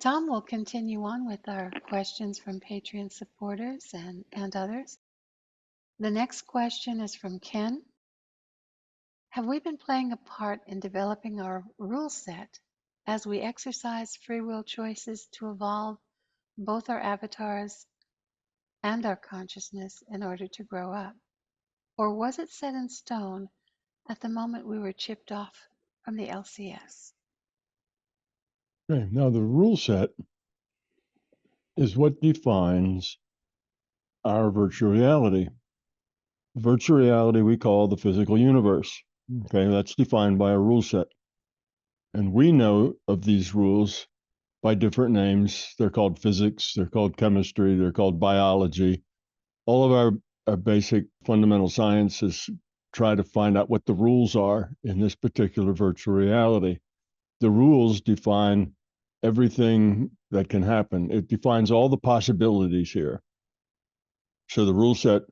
Tom will continue on with our questions from Patreon supporters and others. The next question is from Ken. Have we been playing a part in developing our rule set as we exercise free will choices to evolve both our avatars and our consciousness in order to grow up? Or was it set in stone at the moment we were chipped off from the LCS? Okay, now the rule set is what defines our virtual reality. Virtual reality we call the physical universe. Okay, that's defined by a rule set. And we know of these rules by different names. They're called physics, they're called chemistry, they're called biology. All of our basic fundamental sciences try to find out what the rules are in this particular virtual reality. The rules define everything that can happen. It defines all the possibilities here. So the rule set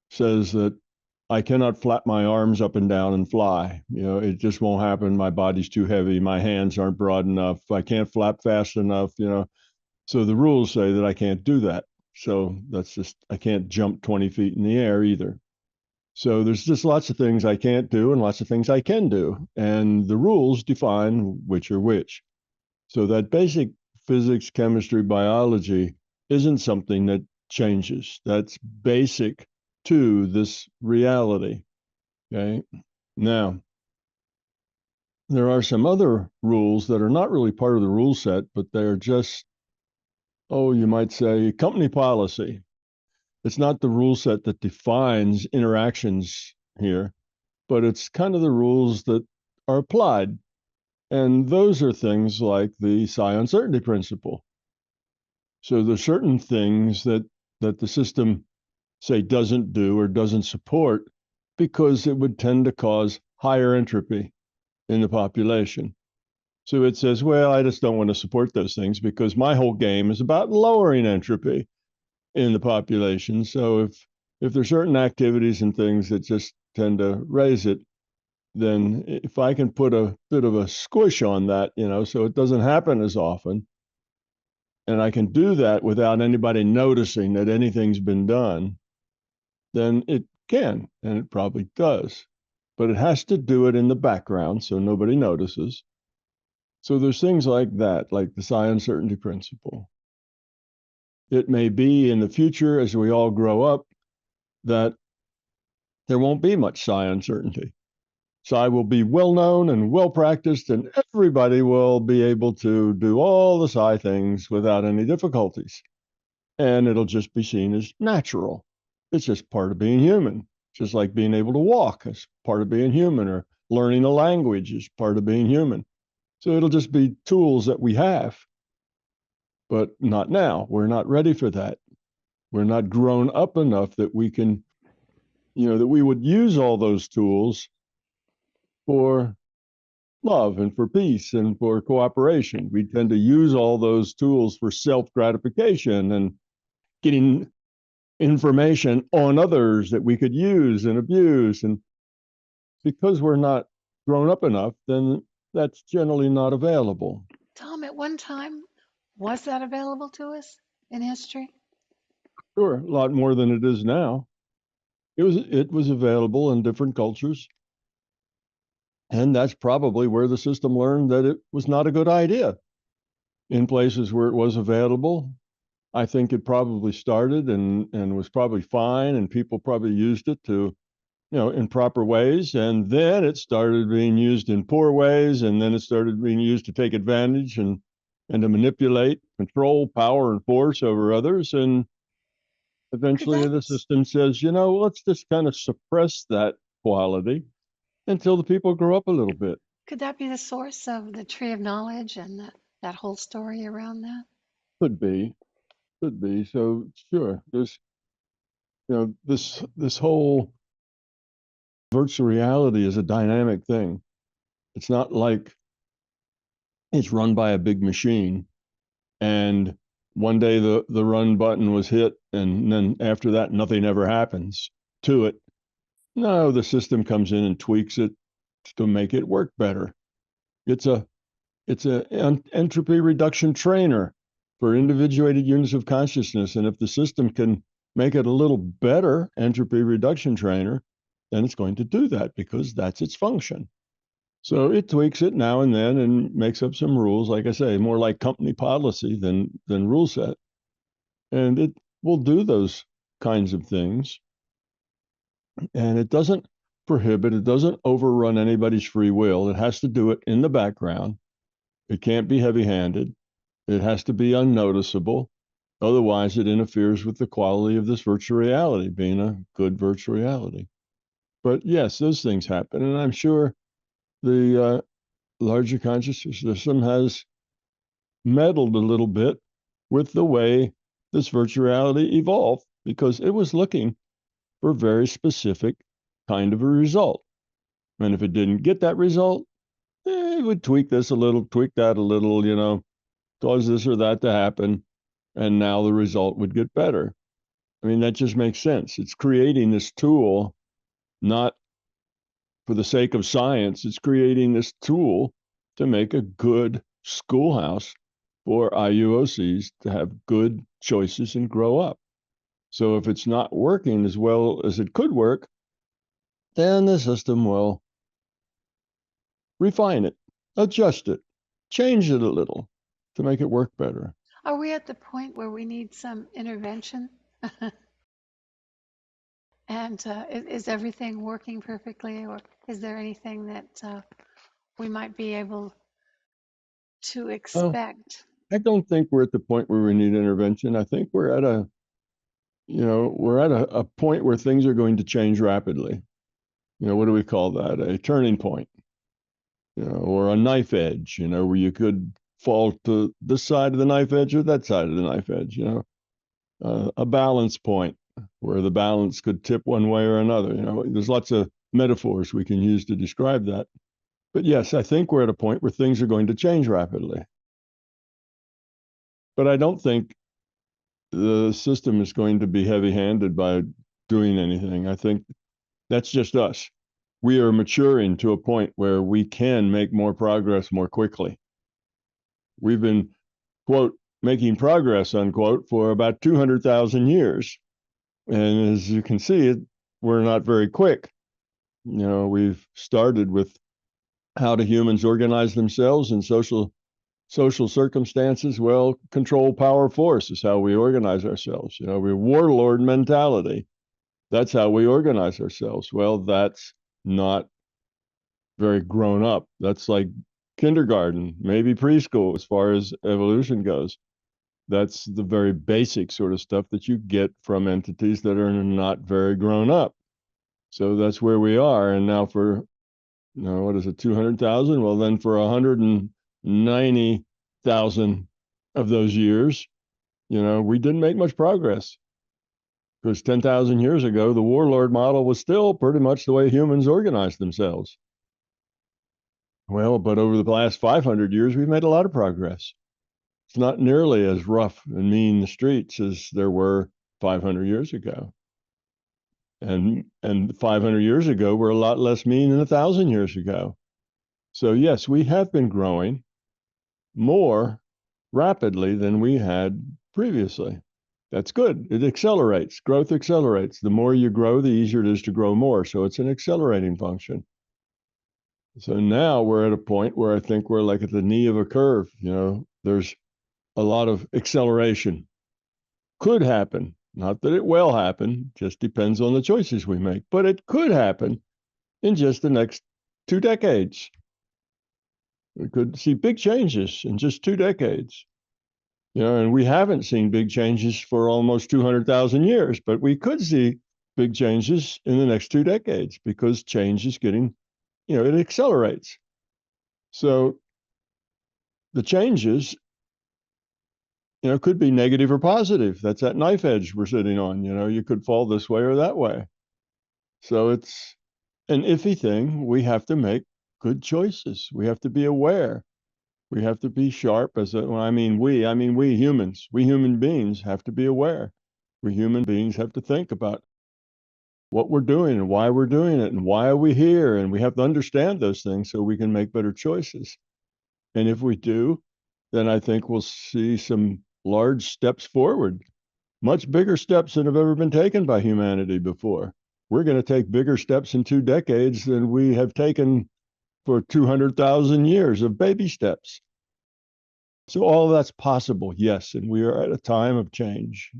says that I cannot flap my arms up and down and fly. It just won't happen. My body's too heavy. My hands aren't broad enough. I can't flap fast enough. So the rules say that I can't do that. So that's just, I can't jump 20 feet in the air either. So there's just lots of things I can't do and lots of things I can do. And the rules define which are which. So that basic physics, chemistry, biology isn't something that changes. That's basic to this reality. Okay. Now, there are some other rules that are not really part of the rule set, but they're just, you might say, company policy. It's not the rule set that defines interactions here, but it's kind of the rules that are applied. And those are things like the psi uncertainty principle. So there's certain things that the system, say, doesn't do or doesn't support because it would tend to cause higher entropy in the population. So it says, well, I just don't want to support those things because my whole game is about lowering entropy in the population. So if there's certain activities and things that just tend to raise it, then if I can put a bit of a squish on that, so it doesn't happen as often, and I can do that without anybody noticing that anything's been done, then it can, and it probably does. But it has to do it in the background so nobody notices. So there's things like that, like the psi uncertainty principle. It may be in the future, as we all grow up, that there won't be much psi uncertainty. Psi will be well known and well practiced, and everybody will be able to do all the psi things without any difficulties. And it'll just be seen as natural. It's just part of being human, just like being able to walk is part of being human, or learning a language is part of being human. So it'll just be tools that we have, but not now. We're not ready for that. We're not grown up enough that we can, that we would use all those tools for love and for peace and for cooperation. We tend to use all those tools for self-gratification and getting information on others that we could use and abuse. And because we're not grown up enough, then that's generally not available. Tom, at one time, was that available to us in history? Sure, a lot more than it is now. It was available in different cultures. And that's probably where the system learned that it was not a good idea. In places where it was available, I think it probably started and was probably fine, and people probably used it to, in proper ways. And then it started being used in poor ways, and then it started being used to take advantage and to manipulate, control, power, and force over others. And Could eventually that the system says, let's just kind of suppress that quality until the people grow up a little bit. could that be the source of the tree of knowledge and that whole story around that? Could be, could be. So sure, there's, this whole virtual reality is a dynamic thing. It's not like it's run by a big machine and one day the run button was hit and then after that nothing ever happens to it. No, the system comes in and tweaks it to make it work better. It's a It's an entropy reduction trainer for individuated units of consciousness. And if the system can make it a little better entropy reduction trainer, then it's going to do that because that's its function. So it tweaks it now and then and makes up some rules. Like I say, more like company policy than rule set. And it will do those kinds of things. And it doesn't prohibit, it doesn't overrun anybody's free will. It has to do it in the background. It can't be heavy handed. It has to be unnoticeable. Otherwise, it interferes with the quality of this virtual reality, being a good virtual reality. But yes, those things happen. And I'm sure the larger consciousness system has meddled a little bit with the way this virtual reality evolved because it was looking for a very specific kind of a result. And if it didn't get that result, it would tweak this a little, tweak that a little, cause this or that to happen. And now the result would get better. I mean, that just makes sense. It's creating this tool, not for the sake of science, it's creating this tool to make a good schoolhouse for IUOCs to have good choices and grow up. So if it's not working as well as it could work, then the system will refine it, adjust it, change it a little to make it work better. Are we at the point where we need some intervention? And is everything working perfectly, or is there anything that we might be able to Well, expect? I don't think we're at the point where we need intervention. I think we're at a point where things are going to change rapidly. What do we call that? A turning point, or a knife edge, where you could fall to this side of the knife edge or that side of the knife edge, a balance point where the balance could tip one way or another. There's lots of metaphors we can use to describe that. But yes, I think we're at a point where things are going to change rapidly. But I don't think the system is going to be heavy-handed by doing anything. I think that's just us. We are maturing to a point where we can make more progress more quickly. We've been, quote, making progress, unquote, for about 200,000 years. And as you can see, we're not very quick. We've started with how do humans organize themselves in social circumstances. Well, control, power, force is how we organize ourselves. We're warlord mentality. That's how we organize ourselves. Well, that's not very grown up. That's like kindergarten, maybe preschool as far as evolution goes. That's the very basic sort of stuff that you get from entities that are not very grown up. So that's where we are. And now for, what is it, 200,000? Well, then for 190,000 of those years, we didn't make much progress. Because 10,000 years ago, the warlord model was still pretty much the way humans organized themselves. Well, but over the last 500 years, we've made a lot of progress. It's not nearly as rough and mean the streets as there were 500 years ago. And 500 years ago were a lot less mean than 1,000 years ago. So yes, we have been growing more rapidly than we had previously. That's good. It accelerates. Growth accelerates. The more you grow, the easier it is to grow more. So it's an accelerating function. So now we're at a point where I think we're like at the knee of a curve. There's a lot of acceleration. Could happen. Not that it will happen, just depends on the choices we make, but it could happen in just the next 2 decades. We could see big changes in just 2 decades. And we haven't seen big changes for almost 200,000 years, but we could see big changes in the next 2 decades because change is getting, it accelerates. So the changes, could be negative or positive. That's that knife edge we're sitting on. You could fall this way or that way. So it's an iffy thing. We have to make good choices. We have to be aware. We have to be sharp when I mean we humans. We human beings have to be aware. We human beings have to think about what we're doing and why we're doing it and why are we here. And we have to understand those things so we can make better choices. And if we do, then I think we'll see some large steps forward, much bigger steps than have ever been taken by humanity before. We're going to take bigger steps in 2 decades than we have taken for 200,000 years of baby steps. So all of that's possible, yes. And we are at a time of change.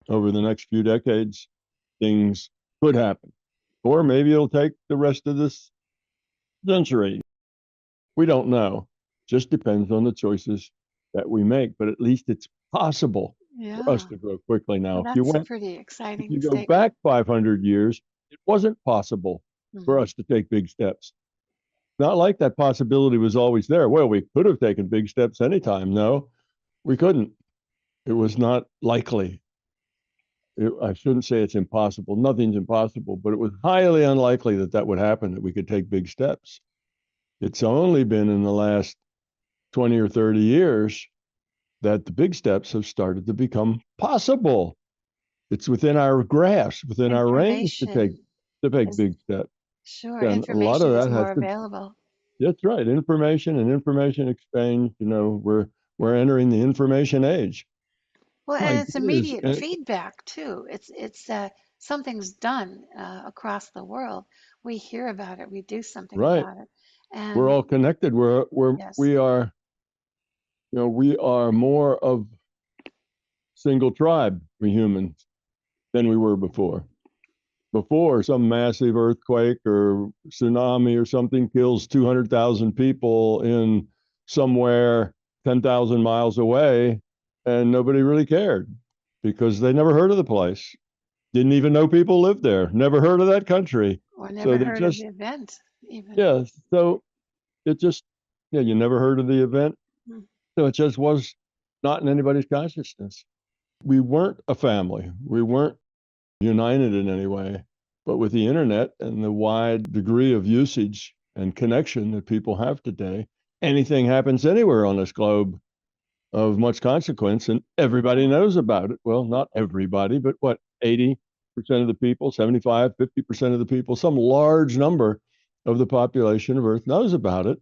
Over the next few decades, things could happen. Or maybe it'll take the rest of this century. We don't know. Just depends on the choices that we make. But at least it's possible for us Yeah. to grow quickly now. Well, that's a pretty If exciting you go statement. back 500 years, it wasn't possible for Hmm. us to take big steps. Not like that possibility was always there. Well, we could have taken big steps anytime. No, we couldn't. It was not likely. I shouldn't say it's impossible. Nothing's impossible, but it was highly unlikely that that would happen, that we could take big steps. It's only been in the last 20 or 30 years that the big steps have started to become possible. It's within our grasp, within our range Information to take is, big steps. sure, And a lot information of is that more has to, available. that's right, information and information exchange. We're entering the information age. Well, and My it's goodness. immediate feedback too. It's something's done across the world. We hear about it, we do something Right. about it, We're and all connected. yes, We are more of single tribe, we humans, than we were before. Before, some massive earthquake or tsunami or something kills 200,000 people in somewhere 10,000 miles away, and nobody really cared because they never heard of the place, didn't even know people lived there, never heard of that country. or So never they heard of the just, event even. yeah, so it just, yeah, you never heard of the event. Hmm. So it just was not in anybody's consciousness. We weren't a family. We weren't united in any way. But with the internet and the wide degree of usage and connection that people have today, anything happens anywhere on this globe of much consequence, and everybody knows about it. Well, not everybody, but what, 80% of the people, 75, 50% of the people, some large number of the population of Earth knows about it,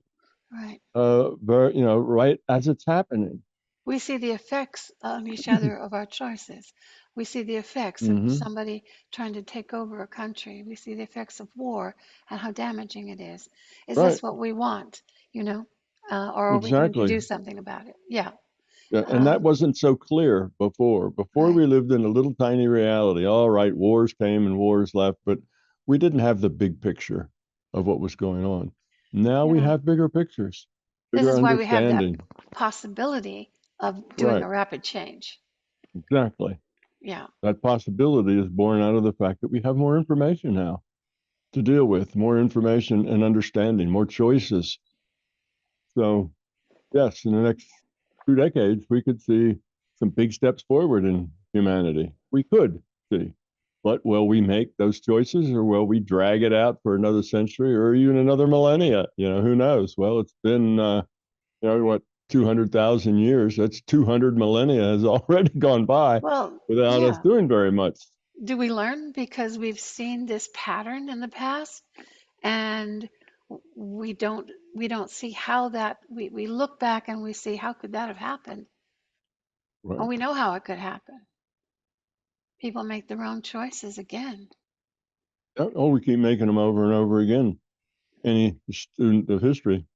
Right. right as it's happening. We see the effects on each other of our choices. We see the effects of Hmm. somebody trying to take over a country. We see the effects of war and how damaging it is. Is Right, this what we want? You know, or are we going to exactly. do something about it? Yeah. Yeah, and that Um, wasn't so clear before. Before right. we lived in a little tiny reality. All right, wars came and wars left, but we didn't have the big picture of what was going on. Now we Yeah. have bigger pictures, This bigger is why we have that understanding. possibility of doing Right, a rapid change. exactly. Yeah. That possibility is born out of the fact that we have more information now to deal with, more information and understanding, more choices. So, yes, in the next 2 decades, we could see some big steps forward in humanity. We could see. But will we make those choices, or will we drag it out for another century or even another millennia? Who knows? Well, it's been, what, 200,000 years? That's 200 millennia has already gone by Well, without us yeah. doing very much. Do we learn because we've seen this pattern in the past and we don't see how that we look back and we see how could that have happened? Well, Right. we know how it could happen. People make their own choices again. Oh, we keep making them over and over again. Any student of history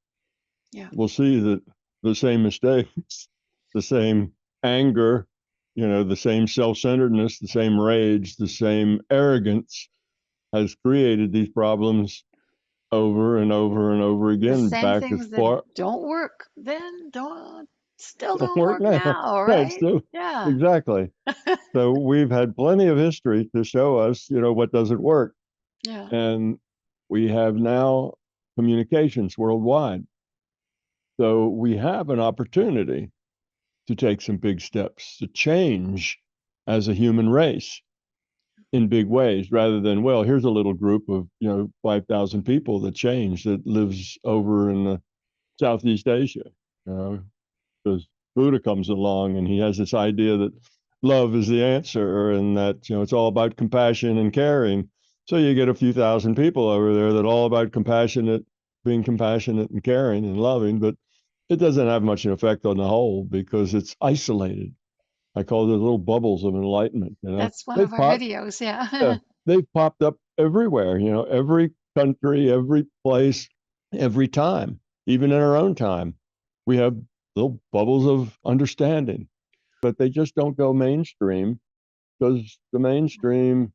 Yeah. will see that the same mistakes, the same anger, the same self-centeredness, the same rage, the same arrogance has created these problems over and over and over The again, same back as things that far don't work then don't still don't don't work work now. now, Right. right? So Yeah. exactly. So we've had plenty of history to show us, what doesn't work. Yeah. And we have now communications worldwide. So we have an opportunity to take some big steps to change as a human race in big ways, rather than, well, here's a little group of 5,000 people that change, that lives over in Southeast Asia. Because Buddha comes along and he has this idea that love is the answer, and that it's all about compassion and caring. So you get a few thousand people over there that all about being compassionate and caring and loving, but it doesn't have much an effect on the whole because it's isolated. I call it little bubbles of enlightenment. That's one They of our pop, videos. yeah, Yeah. they've popped up everywhere. Every country, every place, every time, even in our own time, we have little bubbles of understanding, but they just don't go mainstream because the mainstream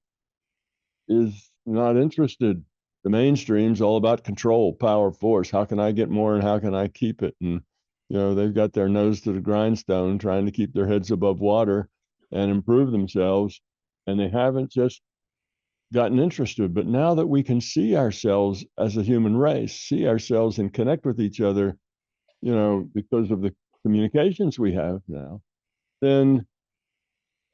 is not interested. The mainstream's all about control, power, force. How can I get more and how can I keep it? And, they've got their nose to the grindstone trying to keep their heads above water and improve themselves. And they haven't just gotten interested. But now that we can see ourselves as a human race, see ourselves and connect with each other, because of the communications we have now, then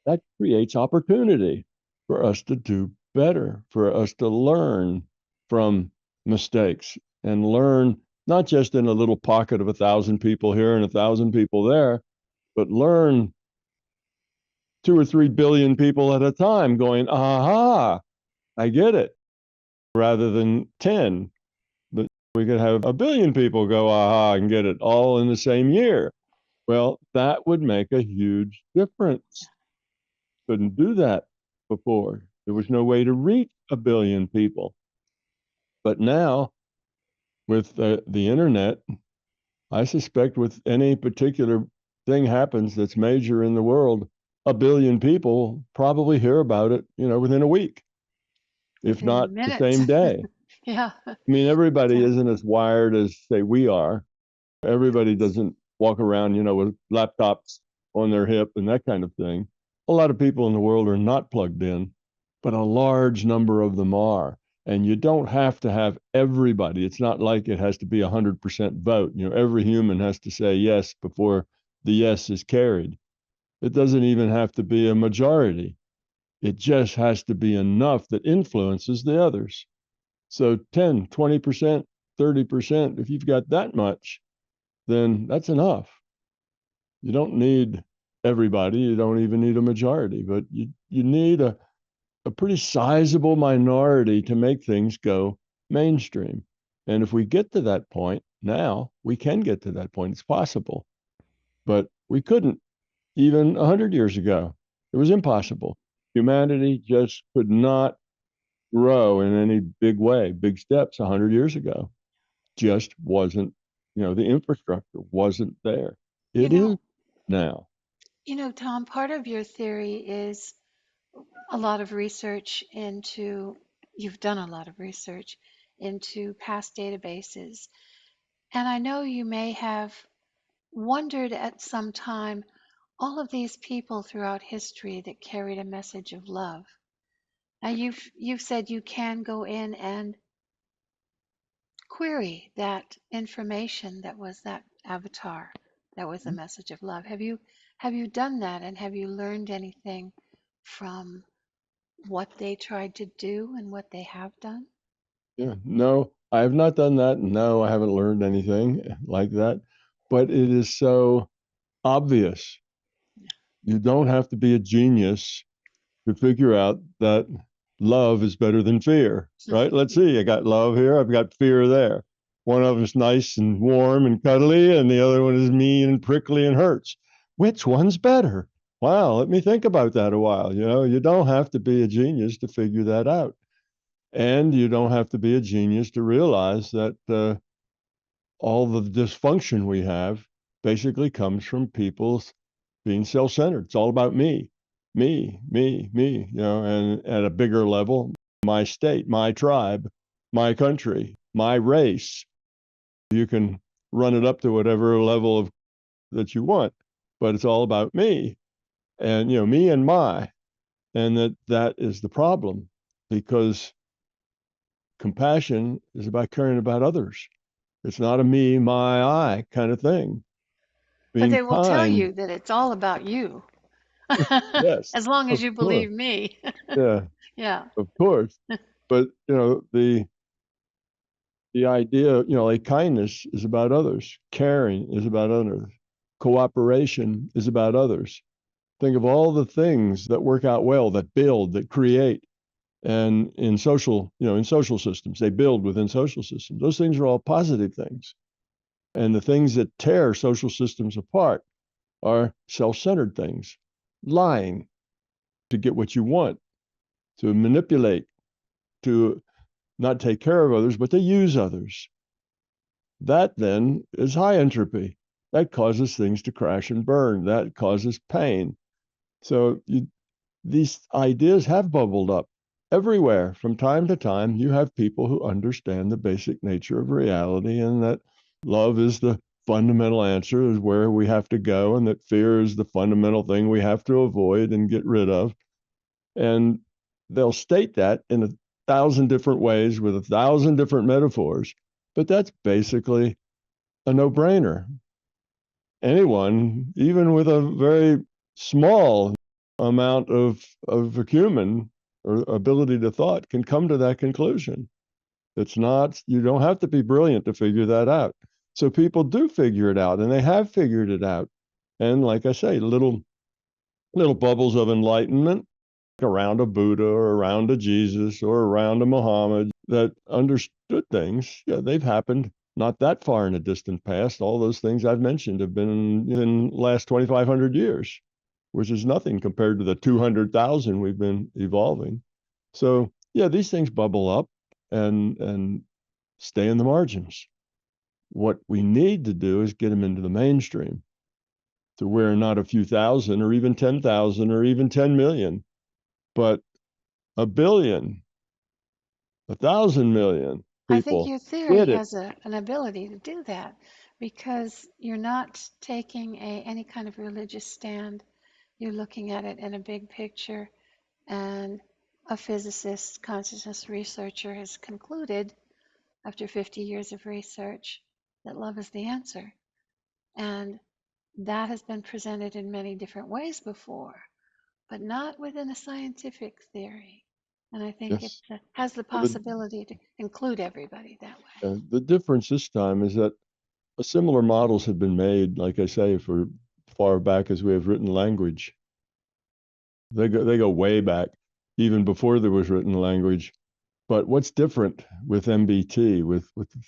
that creates opportunity for us to do better, for us to learn from mistakes and learn not just in a little pocket of 1,000 people here and 1,000 people there, but learn 2 or 3 billion people at a time going, aha, I get it, rather than 10. But we could have 1 billion people go, aha, and get it all in the same year. Well, that would make a huge difference. Couldn't do that before. There was no way to reach 1 billion people. But now, with the internet, I suspect with any particular thing happens that's major in the world, 1 billion people probably hear about it, within a week, if not Within the minutes. same day. Yeah. I mean, everybody Yeah. isn't as wired as, say, we are. Everybody doesn't walk around, with laptops on their hip and that kind of thing. A lot of people in the world are not plugged in, but a large number of them are. And you don't have to have everybody. It's not like it has to be 100% vote. Every human has to say yes before the yes is carried. It doesn't even have to be a majority. It just has to be enough that influences the others. So 10, 20%, 30%, if you've got that much, then that's enough. You don't need everybody. You don't even need a majority, but you need a pretty sizable minority to make things go mainstream. And if we get to that point now, we can get to that point. It's possible, but we couldn't even 100 years ago. It was impossible. Humanity just could not grow in any big way, big steps 100 years ago. Just wasn't, the infrastructure wasn't there. You It is know, now. Tom, part of your theory is a lot of research into, you've done a lot of research into past databases. And I know you may have wondered at some time all of these people throughout history that carried a message of love. Now you've said you can go in and query that information that was that avatar, that was a message of love. Have you done that, and have you learned anything from what they tried to do and what they have done? Yeah, no, I have not done that. No, I haven't learned anything like that. But it is so obvious. You don't have to be a genius to figure out that love is better than fear, right? Let's see. I got love here. I've got fear there. One of them is nice and warm and cuddly, and the other one is mean and prickly and hurts. Which one's better? Wow, let me think about that a while. You don't have to be a genius to figure that out. And you don't have to be a genius to realize that all the dysfunction we have basically comes from people being self-centered. It's all about me, and at a bigger level, my state, my tribe, my country, my race. You can run it up to whatever level of that you want, but it's all about me and me and my, and that is the problem because compassion is about caring about others. It's not a me, my, I kind of thing. But Being they will tell kind, you that it's all about you, yes, as long as of you course, believe me. yeah, Yeah. of course. But the idea, like kindness is about others, caring is about others, cooperation is about others. Think of all the things that work out well, that build, that create, and in social systems, they build within social systems. Those things are all positive things. And the things that tear social systems apart are self-centered things, lying to get what you want, to manipulate, to not take care of others, but to use others. That then is high entropy. That causes things to crash and burn. That causes pain. So these ideas have bubbled up everywhere. From time to time, you have people who understand the basic nature of reality and that love is the fundamental answer, is where we have to go, and that fear is the fundamental thing we have to avoid and get rid of. And they'll state that in 1,000 different ways with 1,000 different metaphors, but that's basically a no-brainer. Anyone, even with a very small amount of acumen or ability to thought, can come to that conclusion. It's not, you don't have to be brilliant to figure that out. So people do figure it out, and they have figured it out. And like I say, little bubbles of enlightenment around a Buddha or around a Jesus or around a Muhammad that understood things. Yeah, they've happened not that far in the distant past. All those things I've mentioned have been in the last 2,500 years, which is nothing compared to the 200,000 we've been evolving. So yeah, these things bubble up and stay in the margins. What we need to do is get them into the mainstream to where not a few thousand or even 10,000 or even 10 million, but a billion, 1,000 million I think people your theory get it. has an ability to do that because you're not taking any kind of religious stand. You're looking at it in a big picture, and a physicist, consciousness researcher has concluded after 50 years of research that love is the answer. And that has been presented in many different ways before, but not within a scientific theory. And I think it Yes. has the Well, possibility to include everybody that way. the difference this time is that similar models have been made, like I say, for far back as we have written language. They go way back, even before there was written language. But what's different with MBT, with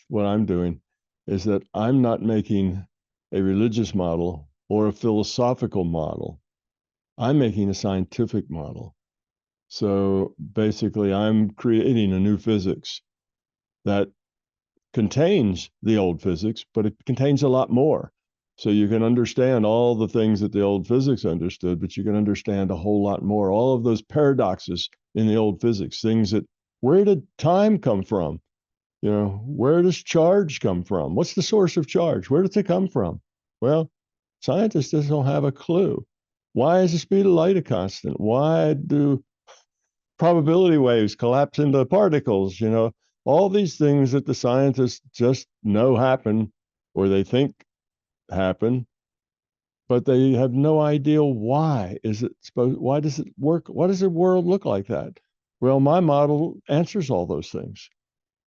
what I'm doing, is that I'm not making a religious model or a philosophical model. I'm making a scientific model. So basically, I'm creating a new physics that contains the old physics, but it contains a lot more. So you can understand all the things that the old physics understood, but you can understand a whole lot more. All of those paradoxes in the old physics, things that, where did time come from? You know, where does charge come from? What's the source of charge? Where does it come from? Well, scientists just don't have a clue. Why is the speed of light a constant? Why do probability waves collapse into particles? You know, all these things that the scientists just know happen or they think happen, but they have no idea why is it supposed, why does it work? Why does the world look like that? Well, my model answers all those things.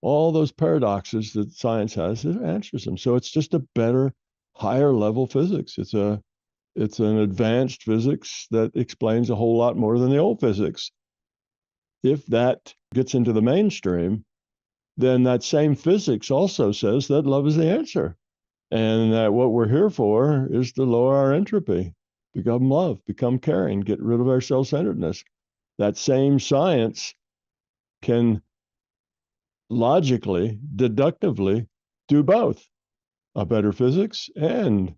All those paradoxes that science has, it answers them. So it's just a better, higher level physics. It's an advanced physics that explains a whole lot more than the old physics. If that gets into the mainstream, then that same physics also says that love is the answer. And that what we're here for is to lower our entropy, become love, become caring, get rid of our self-centeredness. That same science can logically, deductively do both a better physics and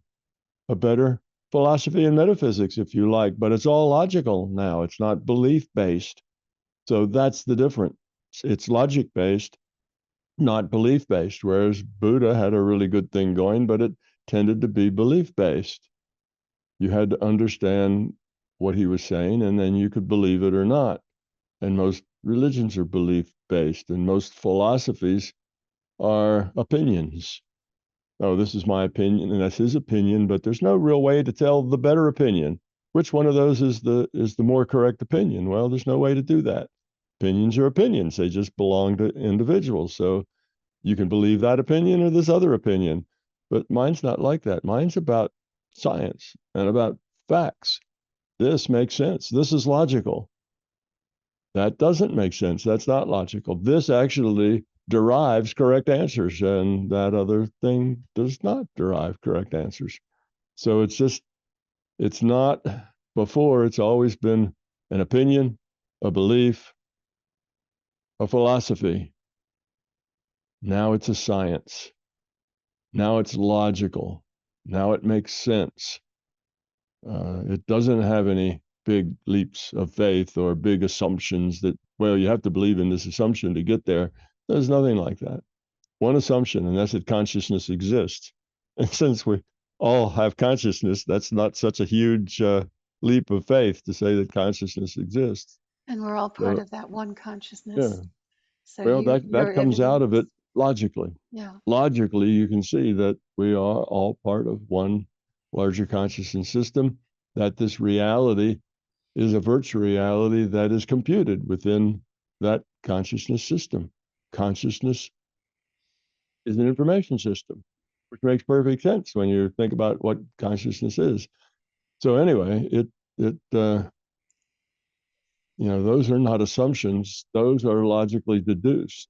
a better philosophy and metaphysics, if you like. But it's all logical now, it's not belief based. So that's the difference. It's logic based, not belief based, whereas Buddha had a really good thing going, but it tended to be belief based. You had to understand what he was saying, and then you could believe it or not. And most religions are belief based, and most philosophies are opinions. Oh, this is my opinion, and that's his opinion, but there's no real way to tell the better opinion. Which one of those is the more correct opinion? Well, there's no way to do that. Opinions are opinions. They just belong to individuals. So you can believe that opinion or this other opinion. But mine's not like that. Mine's about science and about facts. This makes sense. This is logical. That doesn't make sense. That's not logical. This actually derives correct answers, and that other thing does not derive correct answers. So it's not before, it's always been an opinion, a belief, a philosophy. Now it's a science. Now it's logical. Now it makes sense. It doesn't have any big leaps of faith or big assumptions that, well, you have to believe in this assumption to get there. There's nothing like that. One assumption, and that's that consciousness exists. And since we all have consciousness, that's not such a huge leap of faith to say that consciousness exists. And we're all part So, of that one yeah, consciousness. So well, that your comes out of evidence, it logically. yeah. Logically, you can see that we are all part of one larger consciousness system, that this reality is a virtual reality that is computed within that consciousness system. Consciousness is an information system, which makes perfect sense when you think about what consciousness is. So anyway, those are not assumptions; those are logically deduced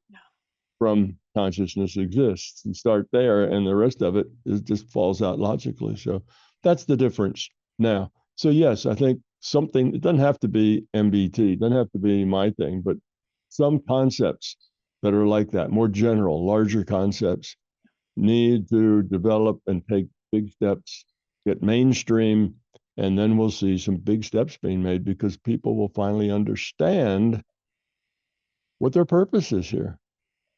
from consciousness exists. You start there, and the rest of it just falls out logically. So that's the difference now. So yes, I think something, it doesn't have to be MBT, it doesn't have to be my thing, but some concepts that are like that, more general, larger concepts, need to develop and take big steps, get mainstream, and then we'll see some big steps being made because people will finally understand what their purpose is here,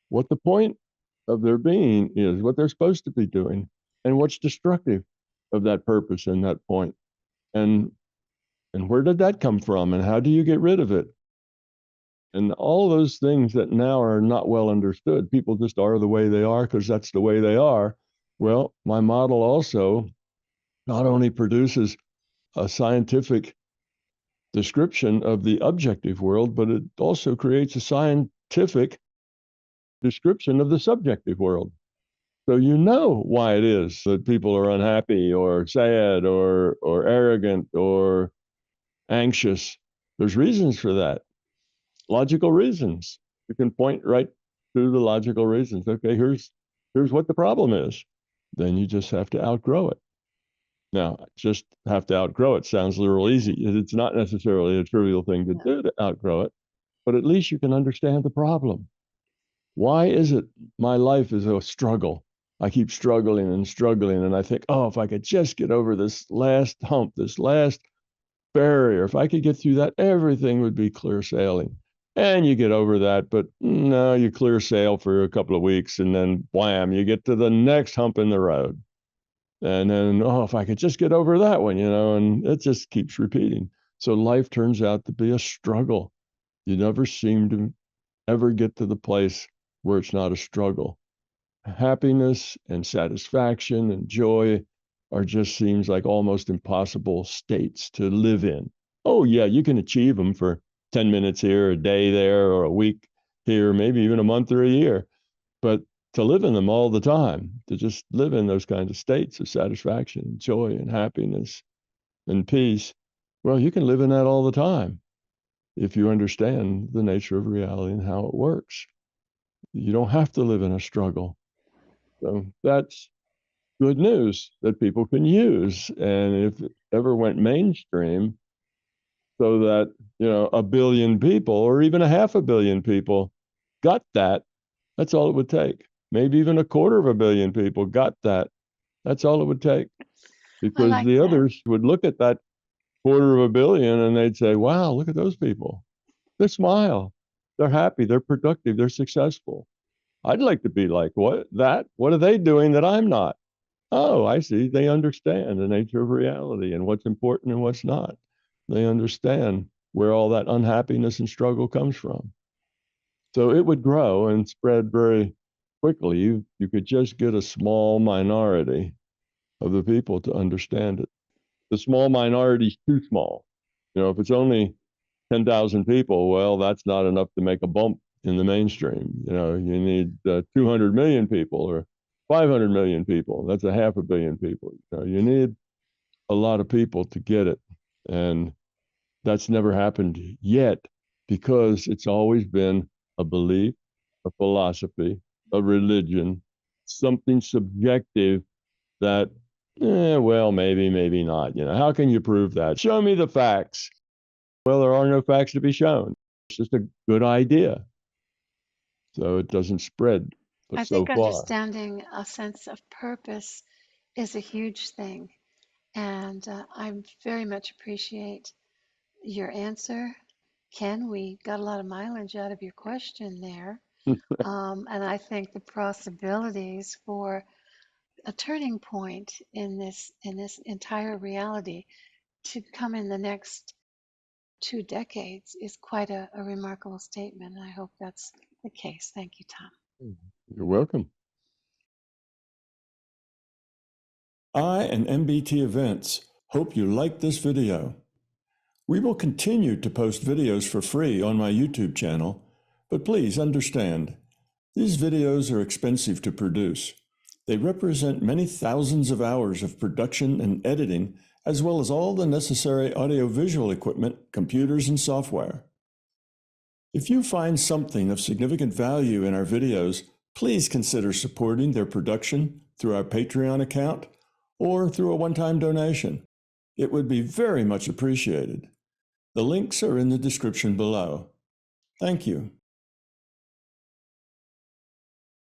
what the point of their being is, what they're supposed to be doing, and what's destructive of that purpose and that point. And where did that come from? And how do you get rid of it? And all those things that now are not well understood. People just are the way they are because that's the way they are. Well, my model also not only produces a scientific description of the objective world, but it also creates a scientific description of the subjective world. So you know why it is that people are unhappy or sad or arrogant or anxious. There's reasons for that, logical reasons. You can point right to the logical reasons. Okay, here's what the problem is. Then you just have to outgrow it. Now, just have to outgrow it sounds a little easy. It's not necessarily a trivial thing to do to outgrow it, but at least you can understand the problem. Why is it my life is a struggle? I keep struggling and struggling, and I think, oh, if I could just get over this last hump, this last barrier, if I could get through that, everything would be clear sailing. And you get over that, but no, you clear sail for a couple of weeks, and then wham, you get to the next hump in the road. And then, oh, if I could just get over that one, and it just keeps repeating. So life turns out to be a struggle. You never seem to ever get to the place where it's not a struggle. Happiness and satisfaction and joy are just seems like almost impossible states to live in. Oh, yeah, you can achieve them for 10 minutes here, a day there, or a week here, maybe even a month or a year. But to live in them all the time, to just live in those kinds of states of satisfaction, joy, and happiness and peace, well, you can live in that all the time if you understand the nature of reality and how it works. You don't have to live in a struggle. So that's good news that people can use. And if it ever went mainstream so that, a billion people or even a half a billion people got that, that's all it would take. Maybe even a quarter of a billion people got that. That's all it would take. I Because like the that. others would look at that quarter of a billion and they'd say, wow, look at those people. They smile. They're happy. They're productive. They're successful. I'd like to be like what are they doing that I'm not? Oh, I see. They understand the nature of reality and what's important and what's not. They understand where all that unhappiness and struggle comes from. So it would grow and spread very quickly. You could just get a small minority of the people to understand it. The small minority is too small. If it's only 10,000 people, well, that's not enough to make a bump in the mainstream. You need 200 million people or 500 million people. That's a half a billion people. You need a lot of people to get it. And that's never happened yet because it's always been a belief, a philosophy, a religion, something subjective that, well, maybe, maybe not. How can you prove that? Show me the facts. Well, there are no facts to be shown. It's just a good idea. So it doesn't spread, but I so think far. understanding a sense of purpose is a huge thing. And I very much appreciate your answer. Ken, we got a lot of mileage out of your question there. And I think the possibilities for a turning point in this entire reality to come in the next 2 decades is quite a remarkable statement. And I hope that's the case. Thank you, Tom. You're welcome. I and MBT Events hope you liked this video. We will continue to post videos for free on my YouTube channel, but please understand, these videos are expensive to produce. They represent many thousands of hours of production and editing, as well as all the necessary audiovisual equipment, computers, and software. If you find something of significant value in our videos, please consider supporting their production through our Patreon account or through a one-time donation. It would be very much appreciated. The links are in the description below. Thank you.